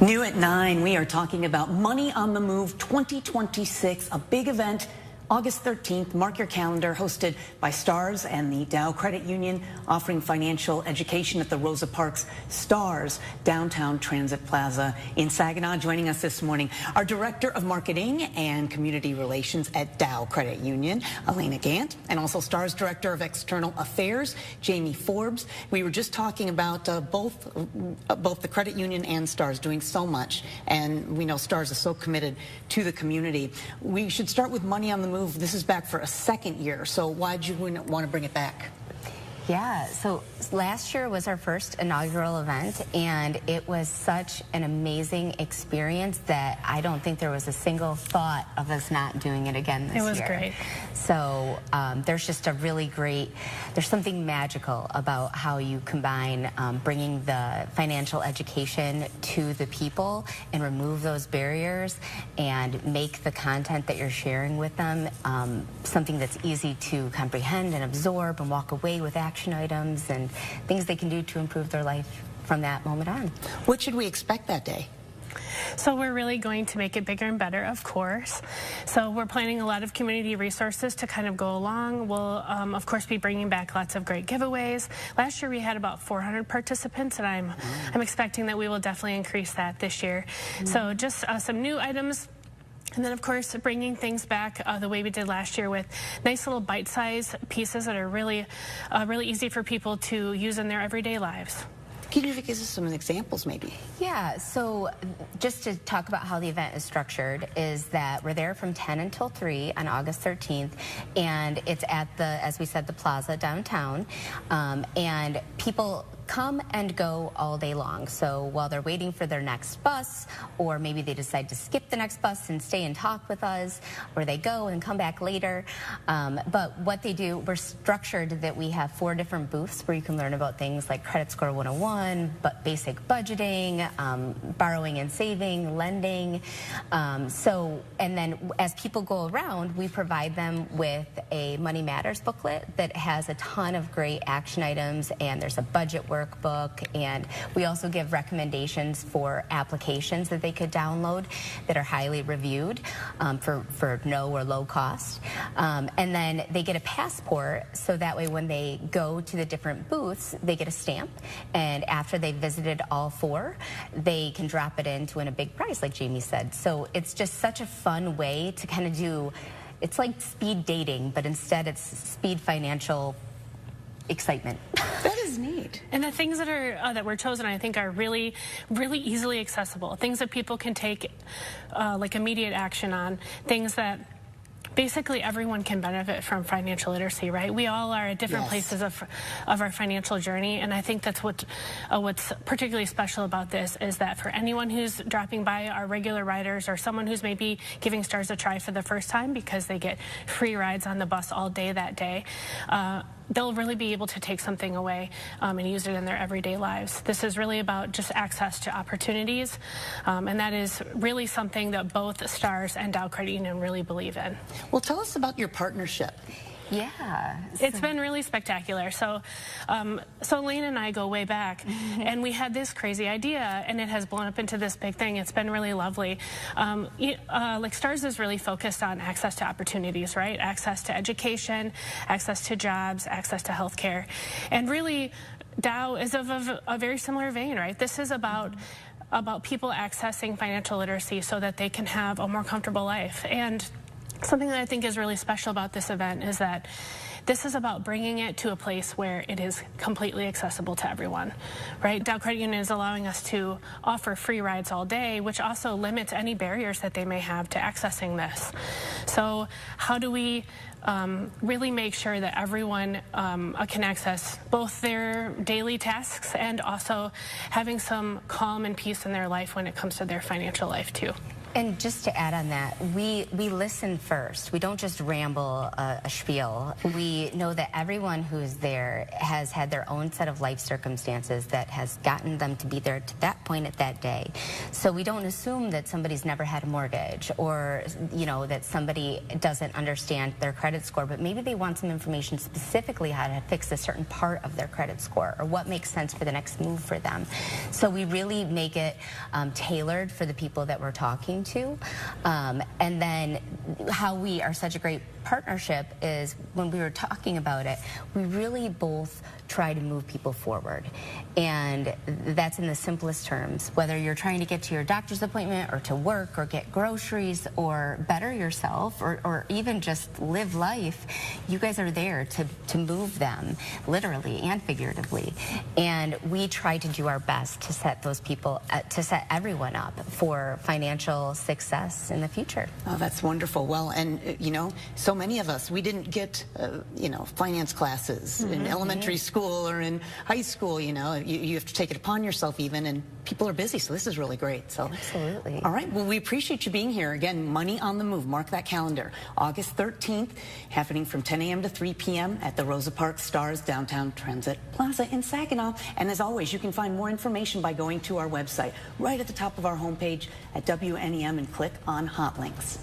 New at 9, we are talking about Money on the Move 2026, a big event, August 13th. Mark your calendar, hosted by Stars and the Dow Credit Union, offering financial education at the Rosa Parks Stars Downtown Transit Plaza in Saginaw. Joining us this morning, our Director of Marketing and Community Relations at Dow Credit Union, Alayna Gant, and also Stars Director of External Affairs, Jamie Forbes. We were just talking about both the Credit Union and Stars doing so much, and we know Stars is so committed to the community. We should start with Money on the Move. This is back for a second year, so why did you want to bring it back? Yeah, so last year was our first inaugural event, and it was such an amazing experience that I don't think there was a single thought of us not doing it again this year. It was great. So there's just there's something magical about how you combine bringing the financial education to the people and remove those barriers and make the content that you're sharing with them something that's easy to comprehend and absorb and walk away with action items and things they can do to improve their life from that moment on. What should we expect that day? So we're really going to make it bigger and better, of course. So we're planning a lot of community resources to kind of go along. We'll, of course, be bringing back lots of great giveaways. Last year we had about 400 participants, and I'm expecting that we will definitely increase that this year. So just some new items. And then, of course, bringing things back the way we did last year with nice little bite-sized pieces that are really easy for people to use in their everyday lives. Can you give us some examples, maybe? Yeah, so just to talk about how the event is structured is that we're there from 10 until 3 on August 13th, and it's at the, as we said, the Plaza downtown, and people come and go all day long. So while they're waiting for their next bus, or maybe they decide to skip the next bus and stay and talk with us, or they go and come back later. But what they do, we're structured that we have 4 different booths where you can learn about things like Credit Score 101, but basic budgeting, borrowing and saving, lending. And then as people go around, we provide them with a Money Matters booklet that has a ton of great action items, and there's a budget workbook, and we also give recommendations for applications that they could download that are highly reviewed for no or low cost. And then they get a passport, so that way when they go to the different booths, they get a stamp, and after they've visited all 4, they can drop it in to win a big prize, like Jamie said. So it's just such a fun way to kind of do, it's like speed dating, but instead it's speed financial excitement. That is neat. And the things that are that were chosen, I think, are really easily accessible. Things that people can take like immediate action on. Things that basically everyone can benefit from financial literacy, right? We all are at different places of our financial journey, and I think that's what's particularly special about this is that for anyone who's dropping by, our regular riders, or someone who's maybe giving Stars a try for the first time because they get free rides on the bus all day that day, they'll really be able to take something away and use it in their everyday lives. This is really about just access to opportunities, and that is really something that both Stars and Dow Credit Union really believe in. Well, tell us about your partnership. Yeah. It's been really spectacular. So Alayna and I go way back, and we had this crazy idea, and it has blown up into this big thing. It's been really lovely. Like Stars is really focused on access to opportunities, right? Access to education, access to jobs, access to healthcare. And really, Dow is of a very similar vein, right? This is about people accessing financial literacy so that they can have a more comfortable life. And something that I think is really special about this event is that this is about bringing it to a place where it is completely accessible to everyone, right? Dow Credit Union is allowing us to offer free rides all day, which also limits any barriers that they may have to accessing this. So how do we really make sure that everyone can access both their daily tasks and also having some calm and peace in their life when it comes to their financial life too? And just to add on that, we listen first. We don't just ramble a spiel. We know that everyone who is there has had their own set of life circumstances that has gotten them to be there to that point at that day. So we don't assume that somebody's never had a mortgage, or that somebody doesn't understand their credit score, but maybe they want some information specifically how to fix a certain part of their credit score or what makes sense for the next move for them. So we really make it tailored for the people that we're talking to. And then how we are such a great partnership is, when we were talking about it, we really both try to move people forward. And that's in the simplest terms. Whether you're trying to get to your doctor's appointment or to work or get groceries or better yourself or even just live life, you guys are there to move them, literally and figuratively. And we try to do our best to set those people, to set everyone up for financial success in the future. Oh, that's wonderful. Well, and so many of us, we didn't get finance classes in elementary school or in high school. You have to take it upon yourself even, and people are busy, so this is really great. So absolutely. All right, well, we appreciate you being here. Again, Money on the Move, mark that calendar. August 13th, happening from 10 a.m. to 3 p.m. at the Rosa Parks Stars Downtown Transit Plaza in Saginaw. And as always, you can find more information by going to our website right at the top of our homepage at WNEM and click on Hot Links.